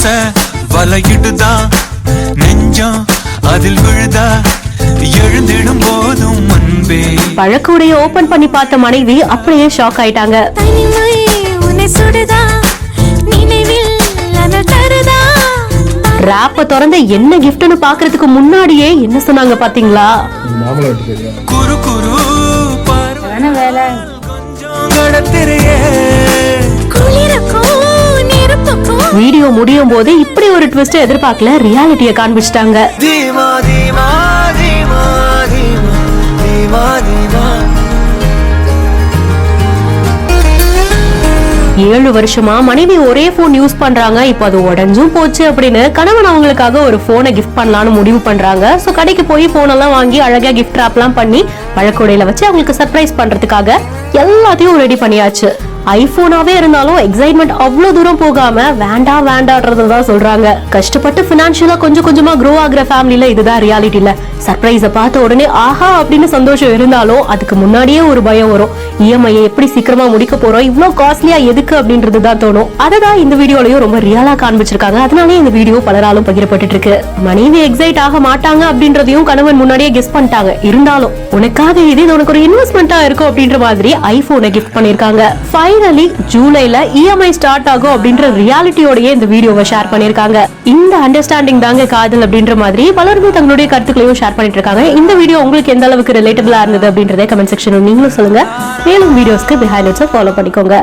ஆசை வலையிடுதா நெஞ்சம் அதில் விழுதா எழுந்திடும் போதும் அன்பே. பழக்கூடைய ஓபன் பண்ணி பார்த்த மனைவி அப்படியே ஷாக் ஆயிட்டாங்க. ராப்ப திறந்த என்ன கிஃப்ட்னு பாக்குறதுக்கு முன்னாடியே என்ன சொன்னாங்க பாத்தீங்களா? குரு குரு வேலை வீடியோ முடியும் போது இப்படி ஒரு ட்விஸ்ட் எதிர்பார்க்கல, ரியாலிட்டியை காண்பிச்சிட்டாங்க. 7 வருஷமா மனைவி ஒரே போன் யூஸ் பண்றாங்க, இப்ப அது உடஞ்சும் போச்சு அப்படின்னு கணவன் அவங்களுக்காக ஒரு போனை கிஃப்ட் பண்ணலாம்னு முடிவு பண்றாங்க. சோ கடைக்கு போய் போன் எல்லாம் வாங்கி அழகா கிஃப்ட் ராப் எல்லாம் பண்ணி பழக்கூடையில வச்சு அவங்களுக்கு சர்ப்ரைஸ் பண்றதுக்காக எல்லாத்தையும் ரெடி பண்ணியாச்சு. ஐபோனாவே இருந்தாலும் எக்ஸைட்மெண்ட் அவ்வளவு தூரம் போகாம வேண்டான்றதுதான் சொல்றாங்க. கஷ்டப்பட்டு பினான்சியலா கொஞ்சம் கொஞ்சமா க்ரோ ஆகுற ஃபேமிலில இதுதான் ரியாலிட்டி இல்ல. சர்ப்ரைஸ பார்த்த உடனே ஆஹா அப்படின்னு சந்தோஷம் இருந்தாலும் அதுக்கு முன்னாடியே ஒரு பயம் வரும். இஎம்ஐ எப்படி சீக்கிரமா முடிக்க போறோம், இவ்வளவு காஸ்ட்லியா எதுக்கு அப்படின்றதுதான் தோணும். அததான் இந்த வீடியோலயும் ரொம்ப ரியலா காண்பிச்சிருக்காங்க. அதனாலே இந்த வீடியோ பலராலும் பகிரப்பட்டு இருக்கு. மனைவி எக்ஸைட் ஆக மாட்டாங்க அப்படின்றதையும் கணவன் முன்னாடியே கெஸ் பண்ணிட்டாங்க. இருந்தாலும் உனக்காக இது உனக்கு ஒரு இன்வெஸ்ட்மெண்டா இருக்கும் அப்படின்ற மாதிரி ஐபோனை கிஃப்ட் பண்ணிருக்காங்க. ஃபைனலி ஜூலைல இஎம்ஐ ஸ்டார்ட் ஆகும் அப்படின்ற ரியாலிட்டியோடயே இந்த வீடியோவை ஷேர் பண்ணிருக்காங்க. இந்த அண்டர்ஸ்டாண்டிங் தாங்க காதல் அப்படின்ற மாதிரி பலரும் தங்களுடைய கருத்துக்களையும் ஷேர் பண்ணிட்டு இருக்காங்க. இந்த வீடியோ உங்களுக்கு எந்த அளவுக்கு ரிலேட்டபிளா இருந்தது அப்படின்றத கமெண்ட் செக்ஷன்ல நீங்களும் சொல்லுங்க. மேலும் வீடியோஸ்க்கு பிஹைண்ட் இட்ஸ் ஃபாலோ பண்ணிக்கோங்க.